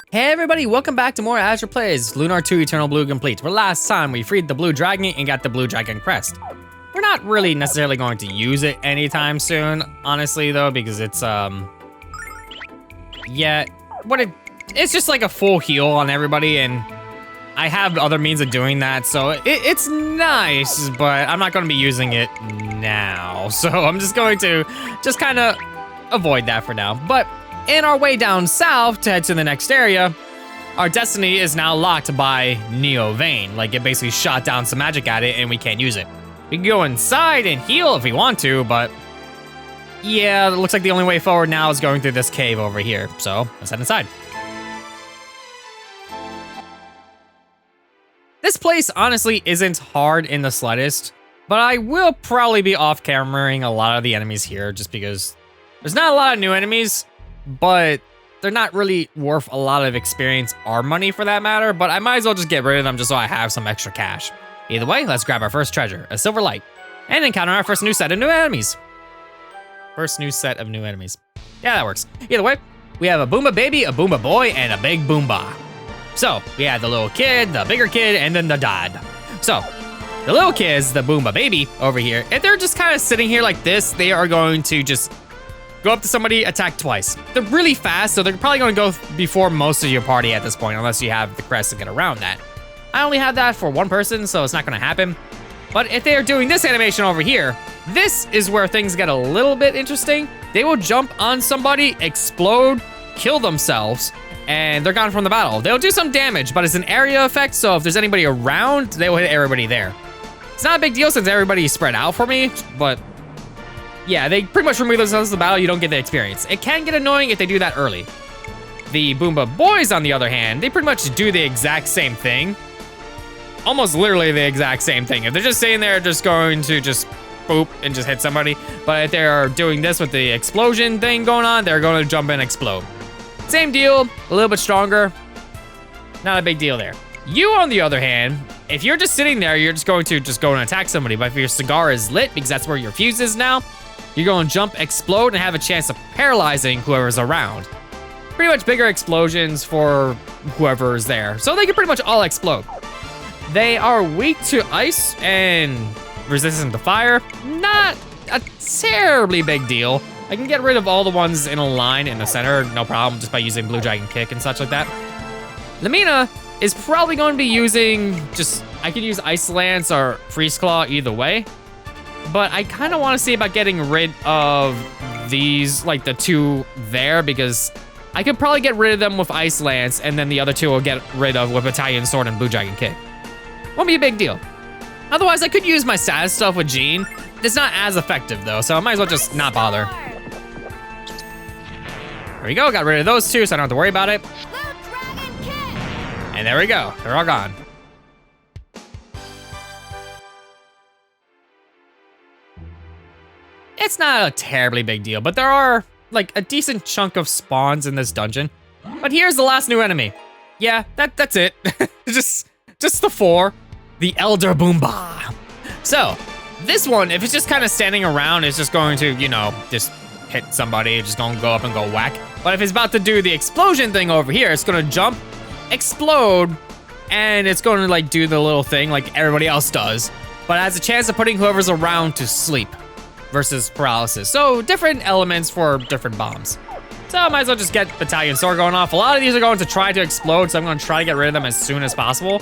Hey everybody, welcome back to more Azure Plays, Lunar 2 Eternal Blue Complete, where last time we freed the Blue Dragon and got the Blue Dragon Crest. We're not really necessarily going to use it anytime soon, honestly though, because it's, it's just like a full heal on everybody, and I have other means of doing that, so it's nice, but I'm not going to be using it now. So I'm just going to kind of avoid that for now. But in our way down south to head to the next area, our destiny is now locked by Neo-Vane. Like, it basically shot down some magic at it and we can't use it. We can go inside and heal if we want to, but yeah, it looks like the only way forward now is going through this cave over here. So let's head inside. This place honestly isn't hard in the slightest, but I will probably be off-cameraing a lot of the enemies here just because there's not a lot of new enemies, but they're not really worth a lot of experience or money for that matter, but I might as well just get rid of them just so I have some extra cash. Either way, let's grab our first treasure, a silver light, and encounter our first new set of new enemies. First new set of new enemies. Yeah, that works. Either way, we have a Boomba baby, a Boomba boy, and a big Boomba. So, we have the little kid, the bigger kid, and then the dad. So, the little kids, the Boomba baby over here, if they're just kind of sitting here like this, they are going to just go up to somebody, attack twice. They're really fast, so they're probably going to go before most of your party at this point, unless you have the crest to get around that. I only have that for one person, so it's not going to happen. But if they are doing this animation over here, this is where things get a little bit interesting. They will jump on somebody, explode, kill themselves, and they're gone from the battle. They'll do some damage, but it's an area effect, so if there's anybody around, they will hit everybody there. It's not a big deal since everybody's spread out for me, but yeah, they pretty much remove themselves from the battle, you don't get the experience. It can get annoying if they do that early. The Boomba boys, on the other hand, they pretty much do the exact same thing. Almost literally the exact same thing. If they're just sitting there, just going to just boop and just hit somebody. But if they're doing this with the explosion thing going on, they're going to jump and explode. Same deal, a little bit stronger. Not a big deal there. You, on the other hand, if you're just sitting there, you're just going to go and attack somebody. But if your cigar is lit, because that's where your fuse is now, you're going to jump, explode, and have a chance of paralyzing whoever's around. Pretty much bigger explosions for whoever's there. So they can pretty much all explode. They are weak to ice and resistant to fire. Not a terribly big deal. I can get rid of all the ones in a line in the center, no problem, just by using Blue Dragon Kick and such like that. Lamina is probably going to be using I could use Ice Lance or Freeze Claw either way. But I kind of want to see about getting rid of these, like the two there, because I could probably get rid of them with Ice Lance, and then the other two will get rid of with Battalion Sword and Blue Dragon Kick. Won't be a big deal. Otherwise, I could use my status stuff with Jean. It's not as effective though, so I might as well just not bother. There we go, got rid of those two, so I don't have to worry about it. And there we go, they're all gone. It's not a terribly big deal, but there are like a decent chunk of spawns in this dungeon. But here's the last new enemy. Yeah, that's it. just the four. The Elder Boomba. So, this one, if it's just kind of standing around, it's just going to, you know, just hit somebody, it's just gonna go up and go whack. But if it's about to do the explosion thing over here, it's gonna jump, explode, and it's going to like do the little thing like everybody else does. But it has a chance of putting whoever's around to sleep versus paralysis. So different elements for different bombs. So I might as well just get Battalion Sword going off. A lot of these are going to try to explode, so I'm going to try to get rid of them as soon as possible.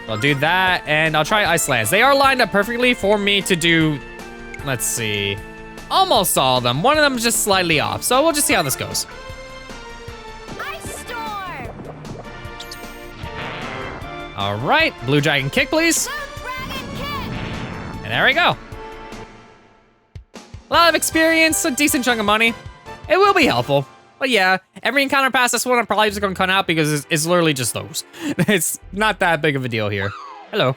I'll do that, and I'll try Ice Lance. They are lined up perfectly for me to do, let's see, almost all of them. One of them is just slightly off, so we'll just see how this goes. Ice Storm. All right, Blue Dragon Kick, please. Blue Dragon Kick. And there we go. A lot of experience, a decent chunk of money. It will be helpful. But yeah, every encounter past this one, I'm probably just gonna cut out because it's literally just those. It's not that big of a deal here. Hello.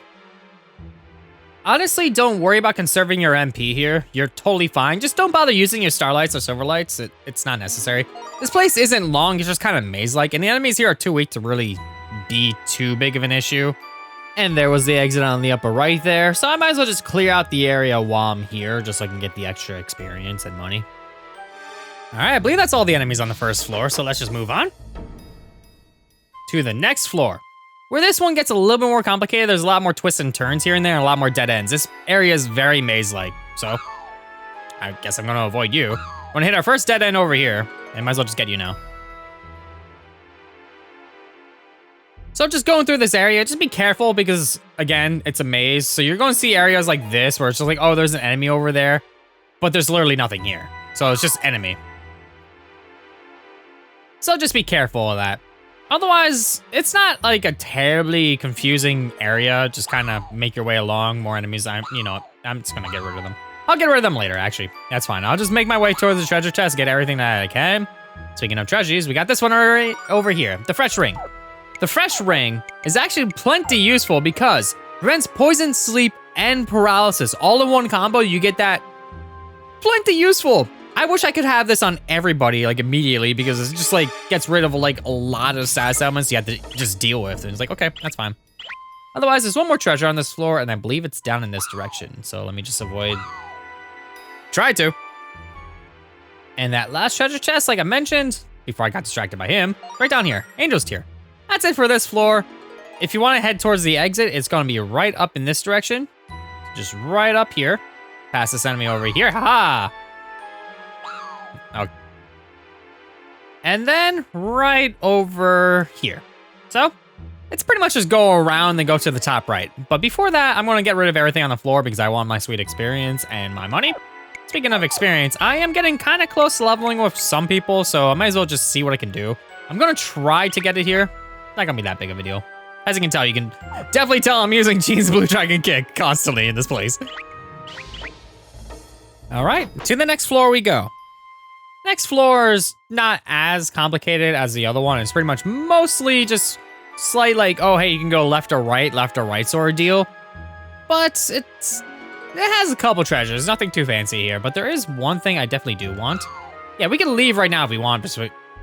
Honestly, don't worry about conserving your MP here. You're totally fine. Just don't bother using your Starlights or Silverlights. It's not necessary. This place isn't long, it's just kind of maze-like, and the enemies here are too weak to really be too big of an issue. And there was the exit on the upper right there, so I might as well just clear out the area while I'm here, just so I can get the extra experience and money. All right, I believe that's all the enemies on the first floor, so let's just move on. to the next floor, where this one gets a little bit more complicated. There's a lot more twists and turns here and there and a lot more dead ends. This area is very maze-like, so I guess I'm gonna avoid you. We're gonna hit our first dead end over here, and might as well just get you now. So just going through this area, just be careful because, again, it's a maze. So you're going to see areas like this where it's just like, oh, there's an enemy over there, but there's literally nothing here. So it's just enemy. So just be careful of that. Otherwise, it's not like a terribly confusing area. Just kind of make your way along. More enemies. I'm just going to get rid of them. I'll get rid of them later, actually. That's fine. I'll just make my way towards the treasure chest, get everything that I can. Speaking of treasures, we got this one right over here. The fresh ring. The fresh ring is actually plenty useful because prevents poison, sleep, and paralysis. All in one combo, you get that. Plenty useful. I wish I could have this on everybody, like, immediately, because it just, like, gets rid of, like, a lot of status elements you have to just deal with. And it's like, okay, that's fine. Otherwise, there's one more treasure on this floor, and I believe it's down in this direction. So let me just avoid. Try to. And that last treasure chest, like I mentioned, before I got distracted by him, right down here, Angel's Tier. That's it for this floor. If you want to head towards the exit, it's going to be right up in this direction. Just right up here. Past this enemy over here. Haha! Okay. And then right over here. So, it's pretty much just go around and go to the top right. But before that, I'm going to get rid of everything on the floor because I want my sweet experience and my money. Speaking of experience, I am getting kind of close to leveling with some people, so I might as well just see what I can do. I'm going to try to get it here. Not gonna be that big of a deal. As you can tell, you can definitely tell I'm using Gene's Blue Dragon Kick constantly in this place. All right, to the next floor we go. Next floor is not as complicated as the other one. It's pretty much mostly just slight like, oh, hey, you can go left or right sort of deal. But it has a couple treasures, nothing too fancy here. But there is one thing I definitely do want. Yeah, we can leave right now if we want, just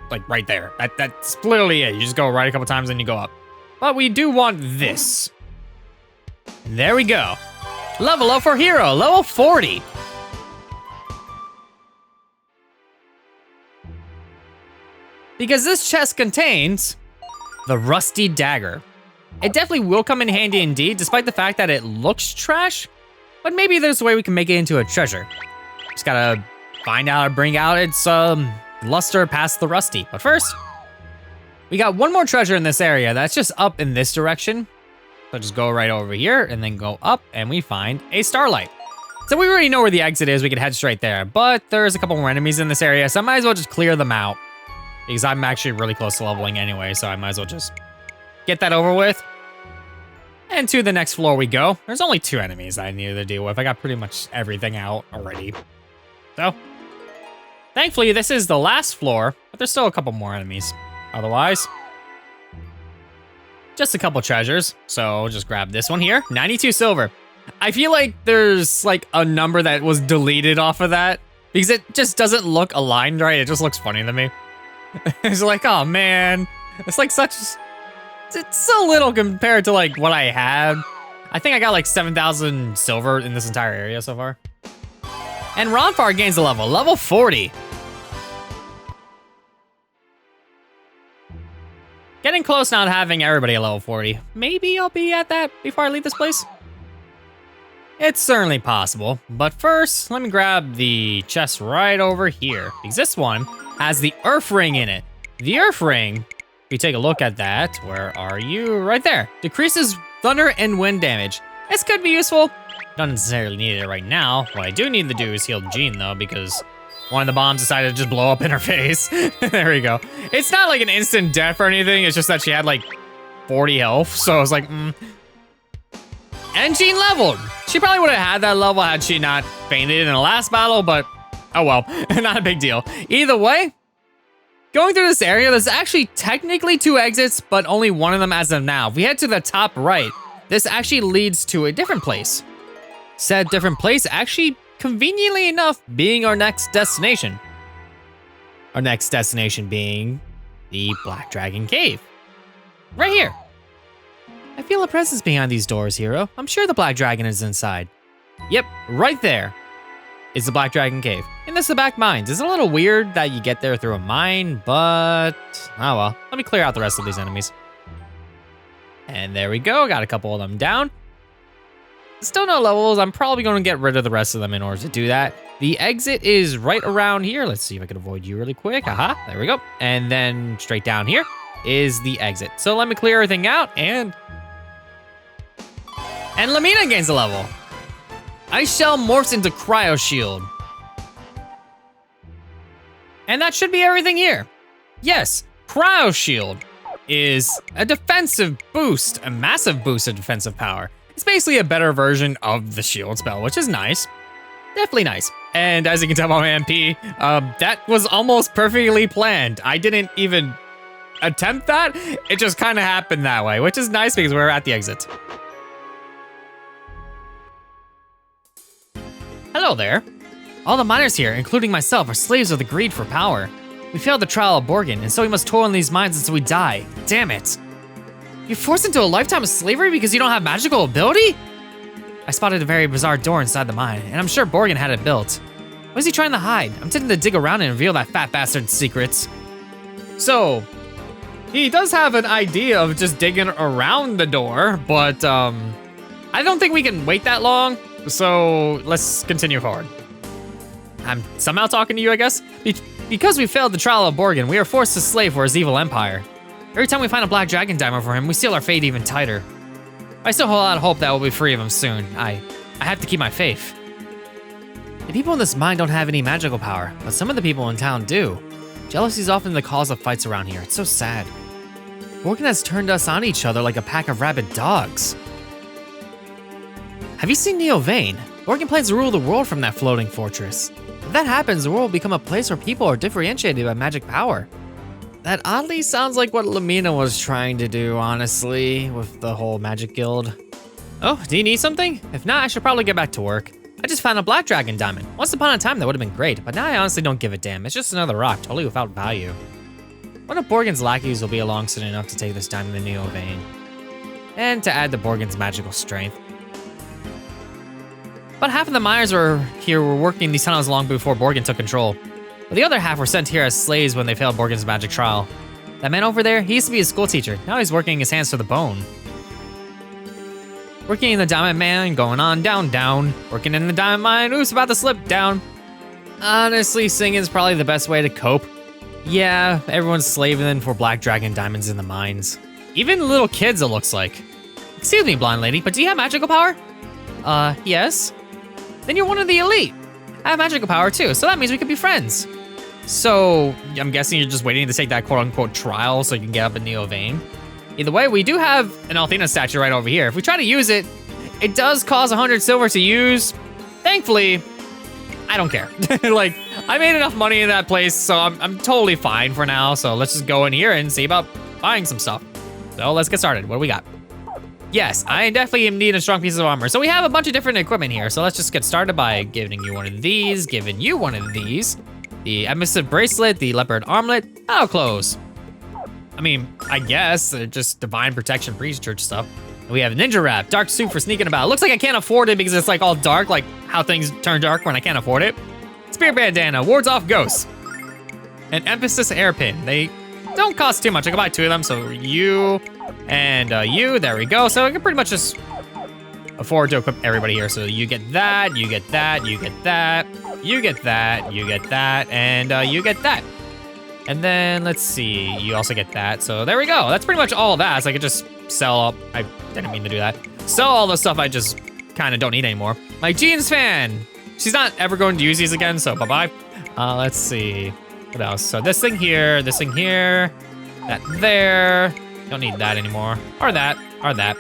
like right there. That's literally it. You just go right a couple times and you go up. But we do want this. There we go. Level up for hero, level 40. Because this chest contains the rusty dagger. It definitely will come in handy indeed, despite the fact that it looks trash. But maybe there's a way we can make it into a treasure. Just gotta find out or bring out its luster past the rusty. But first, we got one more treasure in this area that's just up in this direction. So just go right over here and then go up and we find a starlight. So we already know where the exit is. We can head straight there, but there's a couple more enemies in this area. So I might as well just clear them out because I'm actually really close to leveling anyway. So I might as well just get that over with. And to the next floor we go. There's only 2 enemies I needed to deal with. I got pretty much everything out already. So thankfully, this is the last floor, but there's still a couple more enemies. Otherwise, just a couple treasures. So just grab this one here, 92 silver. I feel like there's like a number that was deleted off of that because it just doesn't look aligned right. It just looks funny to me. It's like, oh man, it's like it's so little compared to like what I had. I think I got like 7,000 silver in this entire area so far. And Ronfar gains a level 40. Getting close now to having everybody at level 40. Maybe I'll be at that before I leave this place. It's certainly possible, but first, let me grab the chest right over here, because this one has the Earth Ring in it. The Earth Ring, if you take a look at that, where are you? Right there. Decreases thunder and wind damage. This could be useful. Don't necessarily need it right now. What I do need to do is heal Jean, though, because one of the bombs decided to just blow up in her face. There we go. It's not like an instant death or anything. It's just that she had like 40 health. So I was like, And Jean leveled. She probably would have had that level had she not fainted in the last battle, but oh well, not a big deal. Either way, going through this area, there's actually technically 2 exits, but only one of them as of now. If we head to the top right, this actually leads to a different place. Said different place actually, conveniently enough, being our next destination. Our next destination being the Black Dragon Cave. Right here. I feel a presence behind these doors, hero. I'm sure the Black Dragon is inside. Yep, right there is the Black Dragon Cave. And this is Zaback Mines. It's a little weird that you get there through a mine, but oh well. Let me clear out the rest of these enemies. And there we go, got a couple of them down. Still no levels, I'm probably gonna get rid of the rest of them in order to do that. The exit is right around here. Let's see if I can avoid you really quick. Aha, there we go. And then straight down here is the exit. So let me clear everything out and Lamina gains a level. Ice Shell morphs into Cryo Shield. And that should be everything here. Yes, Cryo Shield is a defensive boost, a massive boost of defensive power. It's basically a better version of the shield spell, which is nice. Definitely nice. And as you can tell by my MP, that was almost perfectly planned. I didn't even attempt that. It just kind of happened that way, which is nice because we're at the exit. Hello there. All the miners here, including myself, are slaves of the greed for power. We failed the trial of Borgin, and so we must toil in these mines until we die. Damn it. You're forced into a lifetime of slavery because you don't have magical ability? I spotted a very bizarre door inside the mine, and I'm sure Borgin had it built. What is he trying to hide? I'm tempted to dig around and reveal that fat bastard's secrets. So, he does have an idea of just digging around the door, but I don't think we can wait that long, so let's continue forward. I'm somehow talking to you, I guess? Because we failed the trial of Borgin, we are forced to slave for his evil empire. Every time we find a black dragon diamond for him, we seal our fate even tighter. I still hold out hope that we'll be free of him soon. I have to keep my faith. The people in this mine don't have any magical power, but some of the people in town do. Jealousy is often the cause of fights around here. It's so sad. Borgin has turned us on each other like a pack of rabid dogs. Have you seen Neo-Vane? Borgin plans to rule the world from that floating fortress. If that happens, the world will become a place where people are differentiated by magic power. That oddly sounds like what Lamina was trying to do, honestly, with the whole magic guild. Oh, do you need something? If not, I should probably get back to work. I just found a black dragon diamond. Once upon a time, that would have been great, but now I honestly don't give a damn. It's just another rock, totally without value. One of Borgin's lackeys will be along soon enough to take this diamond to Neo-Vane, and to add to Borgin's magical strength. About half of the miners were working these tunnels long before Borgin took control. But the other half were sent here as slaves when they failed Borgin's magic trial. That man over there, he used to be a school teacher. Now he's working his hands to the bone. Working in the diamond mine, going on, down, down. Working in the diamond mine, oops, about to slip down. Honestly, singing is probably the best way to cope. Yeah, everyone's slaving for black dragon diamonds in the mines. Even little kids, it looks like. Excuse me, blind lady, but do you have magical power? Yes. Then you're one of the elite. I have magical power too, so that means we could be friends. So, I'm guessing you're just waiting to take that quote-unquote trial so you can get up in Neo-Vane. Either way, we do have an Althena statue right over here. If we try to use it, it does cost 100 silver to use. Thankfully, I don't care. Like, I made enough money in that place, so I'm totally fine for now. So let's just go in here and see about buying some stuff. So let's get started. What do we got? Yes, I definitely need a strong piece of armor. So we have a bunch of different equipment here. So let's just get started by giving you one of these, giving you one of these, the emissive bracelet, the leopard armlet. That'll close. I mean, I guess they're just divine protection priest church stuff. We have ninja wrap, dark suit for sneaking about. It looks like I can't afford it because it's like all dark, like how things turn dark when I can't afford it. Spirit bandana, wards off ghosts. And emphasis hairpin. They don't cost too much. I can buy 2 of them, so you and you, there we go. So I can pretty much just afford to equip everybody here. So you get that, you get that, you get that, you get that, you get that, and you get that. And then let's see, you also get that. So there we go. That's pretty much all of that. So I could just sell up. I didn't mean to do that. Sell all the stuff I just kind of don't need anymore. My jeans fan. She's not ever going to use these again, so bye-bye. Let's see, what else? So this thing here, that there. Don't need that anymore. Or that, or that.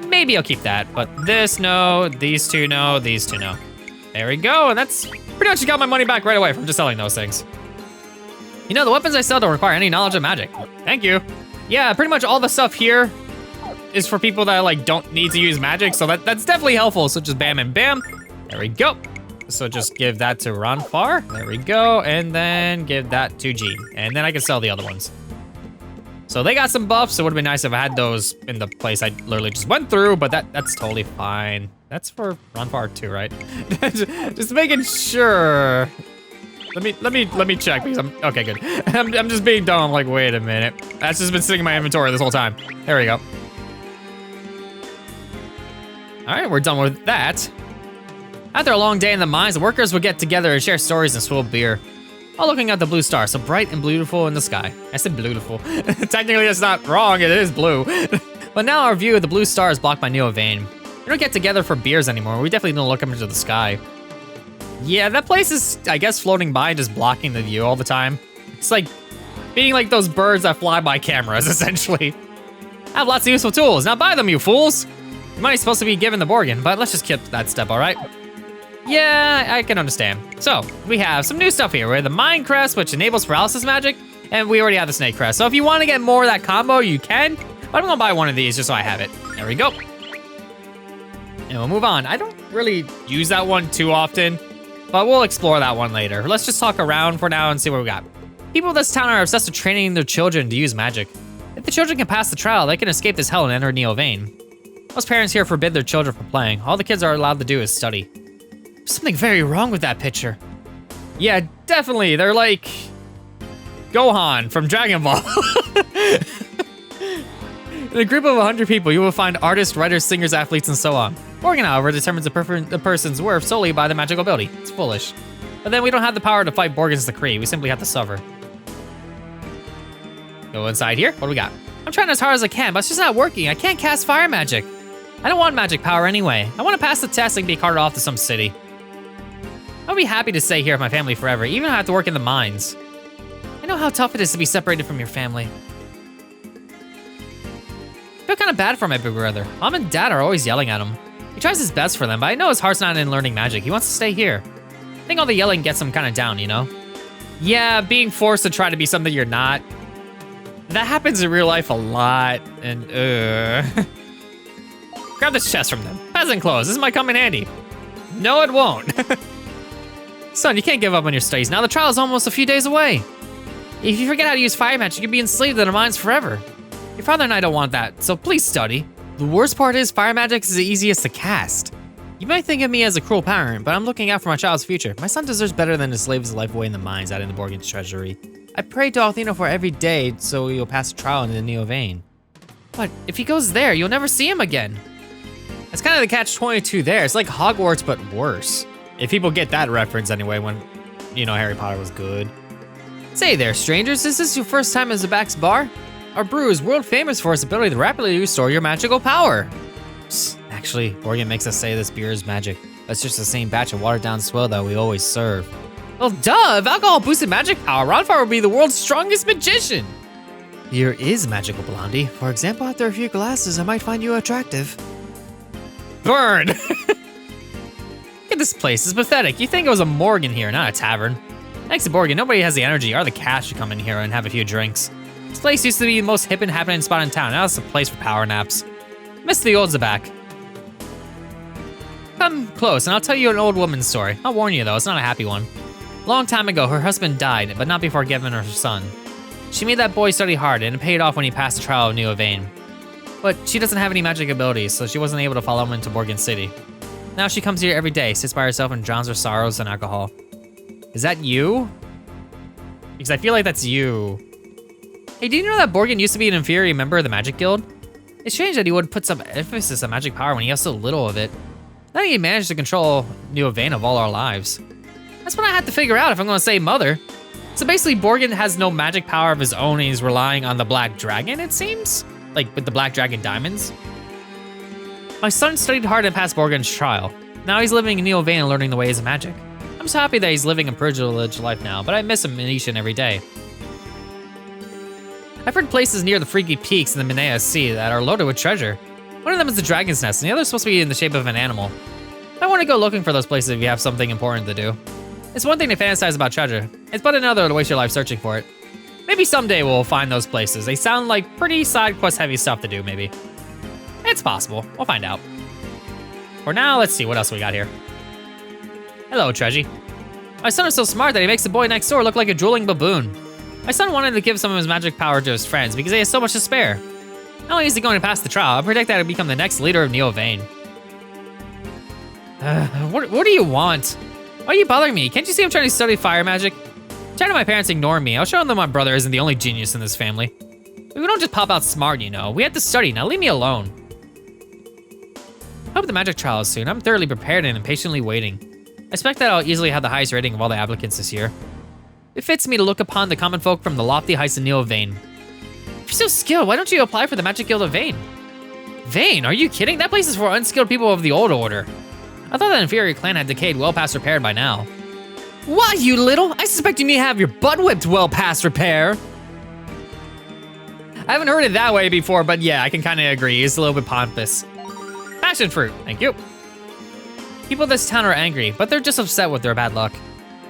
Maybe I'll keep that, but this, no, these 2, no, these 2, no. There we go, and that's pretty much got my money back right away from just selling those things. You know, the weapons I sell don't require any knowledge of magic. Thank you. Yeah, pretty much all the stuff here is for people that like don't need to use magic, so that's definitely helpful. So just bam and bam. There we go. So just give that to Ronfar. There we go, and then give that to Jean, and then I can sell the other ones. So they got some buffs. It would have been nice if I had those in the place I literally just went through, but that's totally fine. That's for Ronfar too, right? Just making sure. Let me check because okay, good. I'm just being dumb. I'm like, wait a minute. That's just been sitting in my inventory this whole time. There we go. All right, we're done with that. After a long day in the mines, the workers would get together and share stories and swill beer, while looking at the blue star, so bright and beautiful in the sky. I said beautiful. Technically, that's not wrong. It is blue. But now our view of the blue star is blocked by Neo-Vane. We don't get together for beers anymore. We definitely don't look up into the sky. Yeah, that place is, I guess, floating by and just blocking the view all the time. It's like being like those birds that fly by cameras, essentially. I have lots of useful tools. Now buy them, you fools. The money's supposed to be given the Borgin, but let's just skip that step, all right? Yeah, I can understand. So, we have some new stuff here. We have the Mine Crest, which enables paralysis magic, and we already have the Snake Crest. So if you want to get more of that combo, you can, but I'm gonna buy one of these just so I have it. There we go. And we'll move on. I don't really use that one too often, but we'll explore that one later. Let's just talk around for now and see what we got. People in this town are obsessed with training their children to use magic. If the children can pass the trial, they can escape this hell and enter Neo-Vane. Most parents here forbid their children from playing. All the kids are allowed to do is study. There's something very wrong with that picture. Yeah, definitely. They're like Gohan from Dragon Ball. In a group of 100 people, you will find artists, writers, singers, athletes, and so on. Borgin, however, determines the person's worth solely by the magical ability. It's foolish. But then we don't have the power to fight Borgin's decree. We simply have to suffer. Go inside here. What do we got? I'm trying as hard as I can, but it's just not working. I can't cast fire magic. I don't want magic power anyway. I want to pass the test and be carted off to some city. I'll be happy to stay here with my family forever, even if I have to work in the mines. I know how tough it is to be separated from your family. I feel kind of bad for my big brother. Mom and Dad are always yelling at him. He tries his best for them, but I know his heart's not in learning magic. He wants to stay here. I think all the yelling gets him kind of down, you know? Yeah, being forced to try to be something you're not. That happens in real life a lot, and Grab this chest from them. Peasant clothes, this might come in handy. No, it won't. Son, you can't give up on your studies now. The trial is almost a few days away. If you forget how to use fire magic, you'll be enslaved in the mines forever. Your father and I don't want that, so please study. The worst part is fire magic is the easiest to cast. You might think of me as a cruel parent, but I'm looking out for my child's future. My son deserves better than to slave his life away in the mines out in the Borgin's treasury. I pray to Althino for every day so he'll pass the trial in the Neo-Vane. But if he goes there, you'll never see him again. It's kind of the catch-22 there. It's like Hogwarts, but worse. If people get that reference anyway, when, you know, Harry Potter was good. Say there, strangers, is this your first time at Zaback's bar? Our brew is world famous for its ability to rapidly restore your magical power. Psst, actually, Borgin makes us say this beer is magic. That's just the same batch of watered down swill that we always serve. Well, duh, if alcohol boosted magic power, Ronfar would be the world's strongest magician. Beer is magical, Blondie. For example, after a few glasses, I might find you attractive. Burn! Look at this place, it's pathetic. You'd think it was a Morgan here, not a tavern. Thanks to Borgin, nobody has the energy or the cash to come in here and have a few drinks. This place used to be the most hip and happening spot in town. Now it's a place for power naps. Miss the old Zaback. Come close and I'll tell you an old woman's story. I'll warn you though, it's not a happy one. Long time ago, her husband died, but not before giving her son. She made that boy study hard and it paid off when he passed the trial of Neo-Vane. But she doesn't have any magic abilities, so she wasn't able to follow him into Borgin City. Now she comes here every day, sits by herself and drowns her sorrows in alcohol. Is that you? Because I feel like that's you. Hey, do you know that Borgin used to be an inferior member of the Magic Guild? It's strange that he would put some emphasis on magic power when he has so little of it. How did he manage to control Neo-Vane of all our lives? That's what I have to figure out if I'm gonna say mother. So basically Borgin has no magic power of his own and he's relying on the Black Dragon, it seems? Like with the Black Dragon diamonds? My son studied hard and passed Borgin's trial. Now he's living in Neo-Vane and learning the ways of magic. I'm so happy that he's living a privileged life now, but I miss him each and every day. I've heard places near the Freaky Peaks in the Minea Sea that are loaded with treasure. One of them is the Dragon's Nest, and the other is supposed to be in the shape of an animal. I want to go looking for those places if you have something important to do. It's one thing to fantasize about treasure. It's but another to waste your life searching for it. Maybe someday we'll find those places. They sound like pretty side quest heavy stuff to do, maybe. It's possible. We'll find out. For now, let's see what else we got here. Hello, Tregy. My son is so smart that he makes the boy next door look like a drooling baboon. My son wanted to give some of his magic power to his friends because he has so much to spare. Not only is he going to pass the trial, I predict that he'll become the next leader of Neo-Vane. What do you want? Why are you bothering me? Can't you see I'm trying to study fire magic? Tired of my parents ignoring me. I'll show them that my brother isn't the only genius in this family. We don't just pop out smart, you know. We have to study. Now leave me alone. I hope the magic trial is soon. I'm thoroughly prepared and impatiently waiting. I expect that I'll easily have the highest rating of all the applicants this year. It fits me to look upon the common folk from the lofty heights of Neo-Vane. If you're so skilled, why don't you apply for the Magic Guild of Vane? Vane? Are you kidding? That place is for unskilled people of the old order. I thought that inferior clan had decayed well past repair by now. What, you little? I suspect you need to have your butt whipped well past repair. I haven't heard it that way before, but yeah, I can kind of agree. It's a little bit pompous. Passion fruit, thank you. People in this town are angry, but they're just upset with their bad luck.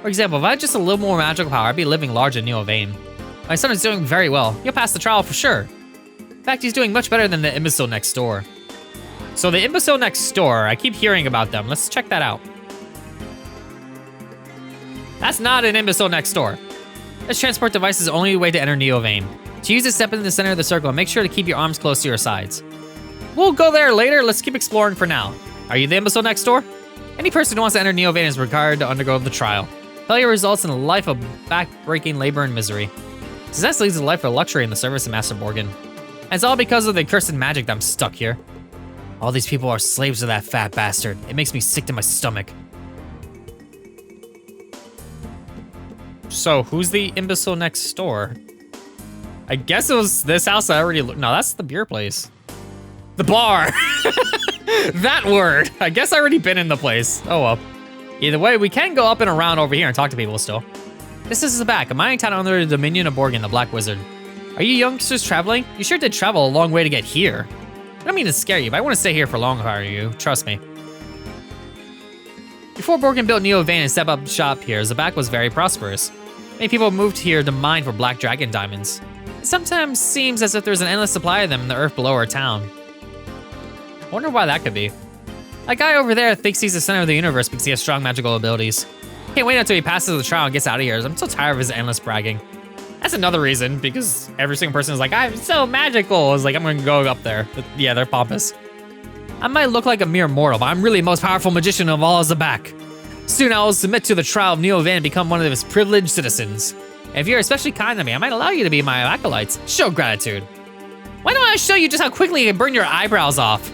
For example, if I had just a little more magical power, I'd be living large in Neo-Vane. My son is doing very well. He'll pass the trial for sure. In fact, he's doing much better than the imbecile next door. So the imbecile next door, I keep hearing about them. Let's check that out. That's not an imbecile next door. This transport device is the only way to enter Neo-Vane. To use it, step in the center of the circle and make sure to keep your arms close to your sides. We'll go there later. Let's keep exploring for now. Are you the imbecile next door? Any person who wants to enter Neo-Vane is required to undergo the trial. Failure results in a life of back-breaking labor and misery. Success leads to a life of luxury in the service of Master Borgin. And it's all because of the accursed magic that I'm stuck here. All these people are slaves of that fat bastard. It makes me sick to my stomach. So, who's the imbecile next door? I guess it was this house I already looked. No, that's the beer place. The bar. That word. I guess I already been in the place. Oh well. Either way, we can go up and around over here and talk to people still. This is Zaback, a mining town under the dominion of Borgin, the Black Wizard. Are you youngsters traveling? You sure did travel a long way to get here. I don't mean to scare you, but I want to stay here for long if I were you. Trust me. Before Borgin built Neo-Vane and set up shop here, Zaback was very prosperous. Many people moved here to mine for Black Dragon diamonds. It sometimes seems as if there's an endless supply of them in the earth below our town. I wonder why that could be. That guy over there thinks he's the center of the universe because he has strong magical abilities. Can't wait until he passes the trial and gets out of here. I'm so tired of his endless bragging. That's another reason, because every single person is like, I'm so magical. It's like, I'm gonna go up there. But yeah, they're pompous. I might look like a mere mortal, but I'm really the most powerful magician of all Zaback. Soon I will submit to the trial of Neo-Vane and become one of his privileged citizens. And if you're especially kind to me, I might allow you to be my acolytes. Show gratitude. Why don't I show you just how quickly you can burn your eyebrows off?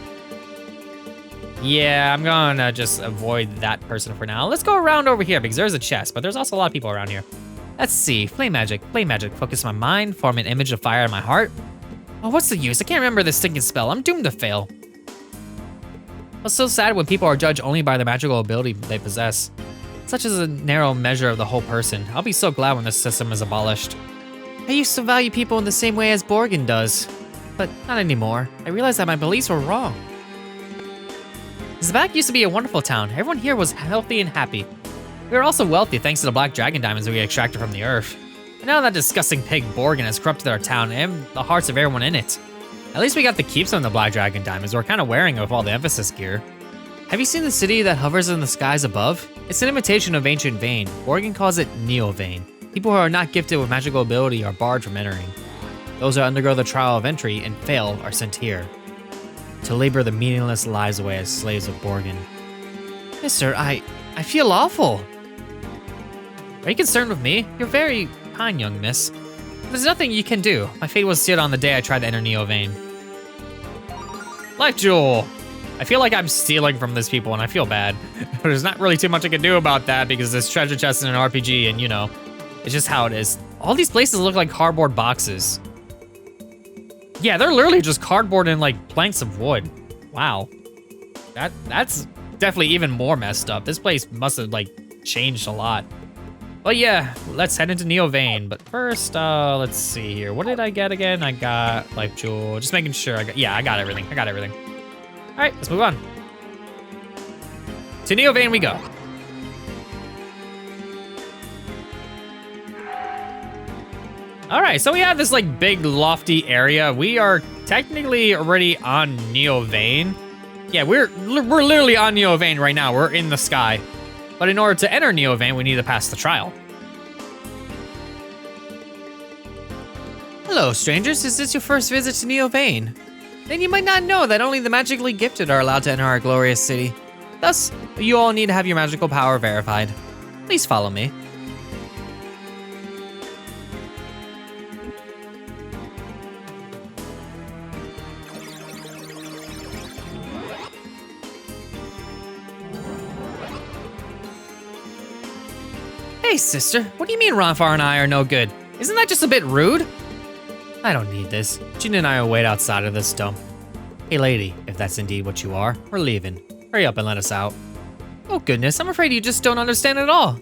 Yeah, I'm gonna just avoid that person for now. Let's go around over here because there's a chest, but there's also a lot of people around here. Let's see, flame magic. Focus my mind, form an image of fire in my heart. Oh, what's the use? I can't remember this stinking spell. I'm doomed to fail. It's so sad when people are judged only by the magical ability they possess. Such is a narrow measure of the whole person. I'll be so glad when this system is abolished. I used to value people in the same way as Borgin does, but not anymore. I realized that my beliefs were wrong. Zaback used to be a wonderful town. Everyone here was healthy and happy. We were also wealthy thanks to the Black Dragon diamonds we extracted from the earth. And now that disgusting pig Borgin has corrupted our town and the hearts of everyone in it. At least we got to keep some of the Black Dragon diamonds we're kind of wearing with all the emphasis gear. Have you seen the city that hovers in the skies above? It's an imitation of ancient Vane. Borgin calls it Neo-Vane. People who are not gifted with magical ability are barred from entering. Those who undergo the trial of entry and fail are sent here to labor the meaningless lives away as slaves of Borgin. Mister, I feel awful. Are you concerned with me? You're very kind, young miss. There's nothing you can do. My fate was sealed on the day I tried to enter Neo-Vane. Life Jewel! I feel like I'm stealing from these people and I feel bad. But there's not really too much I can do about that because this treasure chest in an RPG and you know, it's just how it is. All these places look like cardboard boxes. Yeah, they're literally just cardboard and like planks of wood. Wow. That's definitely even more messed up. This place must have like changed a lot. But yeah, let's head into Neo-Vane. But first, let's see here. What did I get again? I got Life Jewel. Just making sure I got everything. All right, let's move on. To Neo-Vane we go. All right, so we have this like big lofty area. We are technically already on Neo-Vane. Yeah, we're literally on Neo-Vane right now. We're in the sky. But in order to enter Neo-Vane, we need to pass the trial. Hello, strangers. Is this your first visit to Neo-Vane? Then you might not know that only the magically gifted are allowed to enter our glorious city. Thus, you all need to have your magical power verified. Please follow me. Hey, sister, what do you mean Ronfar and I are no good? Isn't that just a bit rude? I don't need this. Jean and I will wait outside of this dump. Hey, lady, if that's indeed what you are, we're leaving. Hurry up and let us out. Oh, goodness, I'm afraid you just don't understand at all.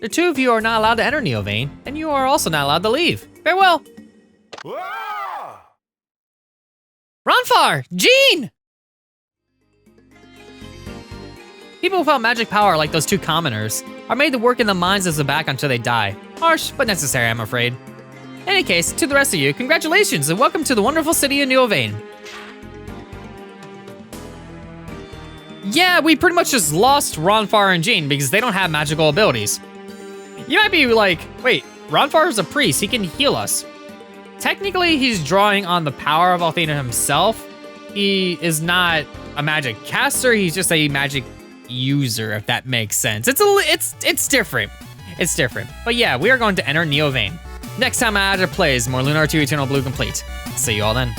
The two of you are not allowed to enter Neo-Vane, and you are also not allowed to leave. Farewell. Ronfar! Jean! People without magic power like those two commoners are made to work in the mines of Zaback until they die. Harsh, but necessary, I'm afraid. In any case, to the rest of you, congratulations and welcome to the wonderful city of Neo-Vane. Yeah, we pretty much just lost Ronfar and Jean because they don't have magical abilities. You might be like, wait, Ronfar is a priest, he can heal us. Technically, he's drawing on the power of Athena himself. He is not a magic caster, he's just a magic user, if that makes sense. It's different. It's different. But yeah, we are going to enter Neo-Vane. Next time Azure plays more Lunar 2 Eternal Blue complete. See you all then.